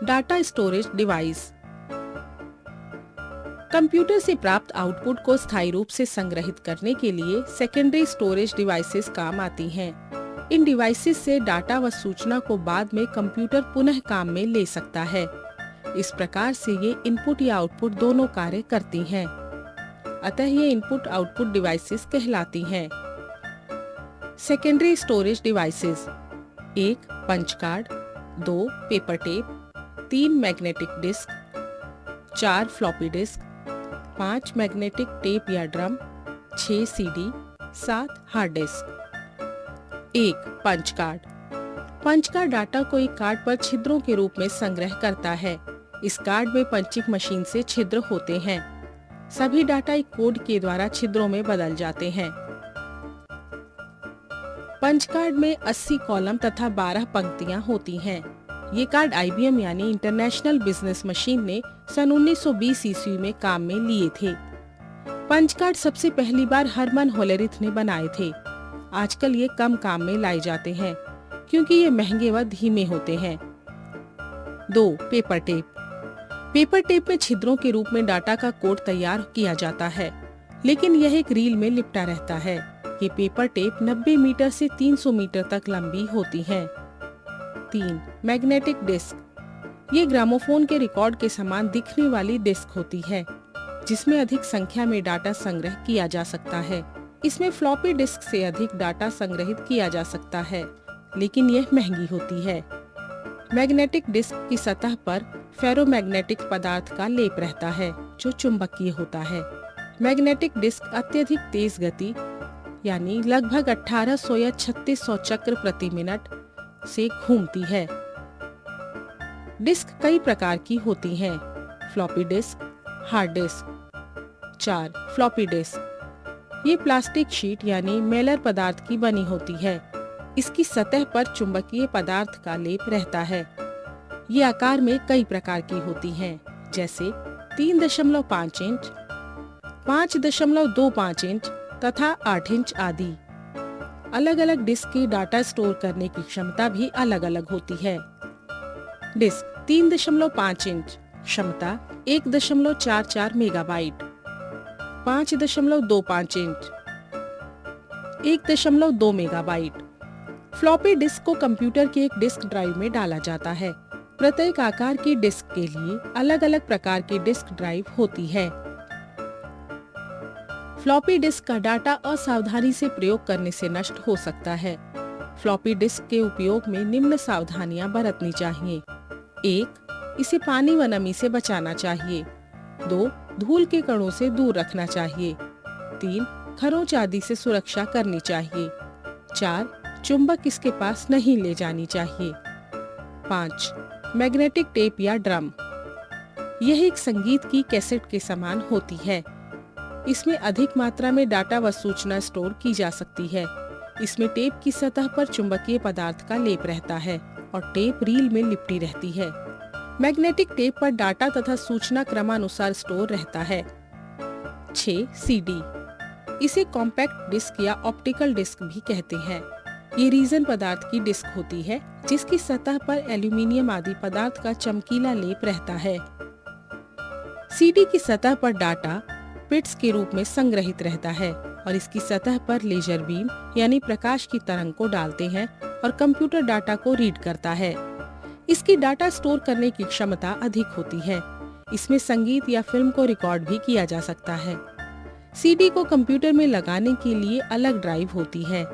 Data storage device. Computer से प्राप्त output को स्थायी रूप से संग्रहित करने के लिए सेकेंडरी स्टोरेज डिवाइसेस काम आती हैं। इन डिवाइसेस से डाटा व सूचना को बाद में कंप्यूटर पुनः काम में ले सकता है। इस प्रकार से ये इनपुट या आउटपुट दोनों कार्य करती हैं। अतः ये इनपुट आउटपुट डिवाइसेस कहलाती हैं। Secondary storage devices: 1 punch card, 2 paper tape, 3 magnetic disk, 4 floppy disk, 5 magnetic tape या drum, 6 CD, 7 hard disk. 1 punch card. Punch card data को एक कार्ड पर छिद्रों के रूप में संग्रह करता है। इस कार्ड में पंचिंग मशीन से छिद्र होते हैं। सभी डाटा एक कोड के द्वारा छिद्रों में बदल जाते हैं। पंच कार्ड में 80 कॉलम तथा 12 पंक्तियां होती हैं। ये कार्ड IBM यानी इंटरनेशनल बिजनेस मशीन ने सन 1920 ईस्वी में काम में लिए थे। पंच कार्ड सबसे पहली बार हरमन होलेरिथ ने बनाए थे। आजकल ये कम काम में लाए जाते हैं क्योंकि ये महंगे व धीमे होते हैं। 2 पेपर टेप। पेपर टेप में छिद्रों के रूप में डाटा का कोड तैयार किया जाता है, लेकिन यह एक रील में लिपटा रहता है। ये पेपर टेप 90 मीटर से 300 मीटर तक लंबी होती हैं। 3 मैग्नेटिक डिस्क। ये ग्रामोफोन के रिकॉर्ड के समान दिखने वाली डिस्क होती है, जिसमें अधिक संख्या में डाटा संग्रह किया जा सकता है। इसमें फ्लॉपी डिस्क से अधिक डाटा संग्रहित किया जा सकता है, लेकिन यह महंगी होती है। मैग्नेटिक डिस्क की सतह पर फेरोमैग्नेटिक पदार्थ का लेप रहता है, जो चुंबकीय होता है। मैग्नेटिक डिस्क अत्यधिक तेज गति यानी लगभग 1800 या 3600 चक्र प्रति मिनट से घूमती है। डिस्क कई प्रकार की होती हैं: floppy disk, hard disk. 4 floppy disc. ये प्लास्टिक शीट यानी मेलर पदार्थ की बनी होती है। इसकी सतह पर चुंबकीय पदार्थ का लेप रहता है। ये आकार में कई प्रकार की होती हैं, जैसे 3.5 इंच, 5.25 इंच तथा 8 इंच आदि। अलग अलग डिस्क की डाटा स्टोर करने की क्षमता भी अलग अलग होती है। डिस्क 3.5 इंच, क्षमता 1.44 megabyte. 5.25 inch, 1.2 megabyte. Floppy disk को कंप्यूटर के एक डिस्क ड्राइव में डाला जाता है। प्रत्येक आकार की डिस्क के लिए अलग अलग प्रकार की डिस्क ड्राइव होती है। फ्लॉपी डिस्क का डाटा असावधानी से प्रयोग करने से नष्ट हो सकता है। फ्लॉपी डिस्क के उपयोग में निम्न सावधानियां बरतनी चाहिए। 1 इसे पानी व नमी से बचाना चाहिए। 2 धूल के कणों से दूर रखना चाहिए। 3 खरोंच आदि से सुरक्षा करनी चाहिए। 4 चुंबक इसके पास नहीं ले जानी चाहिए। 5 मैग्नेटिक टेप या ड्रम। यह एक संगीत की कैसेट के समान होती है। इसमें अधिक मात्रा में डाटा व सूचना स्टोर की जा सकती है। इसमें टेप की सतह पर चुंबकीय पदार्थ का लेप रहता है और टेप रील में लिपटी रहती है। मैग्नेटिक टेप पर डाटा तथा सूचना क्रमानुसार स्टोर रहता है। 6 सीडी। इसे कॉम्पैक्ट डिस्क या ऑप्टिकल डिस्क भी कहते हैं। ये रीजन पदार्थ की डिस्क होती है, जिसकी सतह पर एल्यूमिनियम आदि पदार्थ का चमकीला लेप रहता है। सीडी की सतह पर डाटा बिट्स के रूप में संग्रहित रहता है और इसकी सतह पर लेजर बीम यानी प्रकाश की तरंग को डालते हैं और कंप्यूटर डाटा को रीड करता है। इसकी डाटा स्टोर करने की क्षमता अधिक होती है। इसमें संगीत या फिल्म को रिकॉर्ड भी किया जा सकता है। सीडी को कंप्यूटर में लगाने के लिए अलग ड्राइव होती है।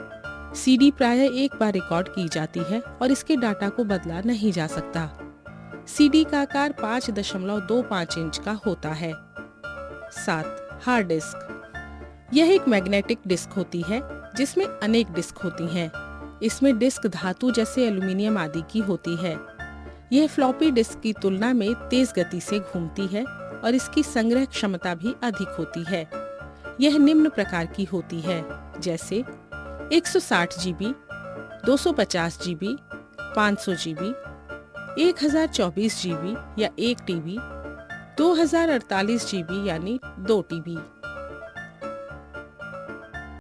सीडी प्रायः एक बार रिकॉर्ड की जाती है और इसके डाटा को बदला नहीं जा सकता। सीडी का आकार 5.25 इंच का होता है। 7 हार्ड डिस्क। यह एक मैग्नेटिक डिस्क होती है जिसमें अनेक डिस्क होती हैं। इसमें डिस्क धातु जैसे एल्यूमिनियम आदि की होती है। यह फ्लॉपी डिस्क की तुलना में तेज गति से घूमती है और इसकी संग्रह क्षमता भी अधिक होती है। यह निम्न प्रकार की होती है, जैसे 160 GB, 250 GB, 500 GB, 1024 GB या 1 TB, 2048 GB यानी 2 TB।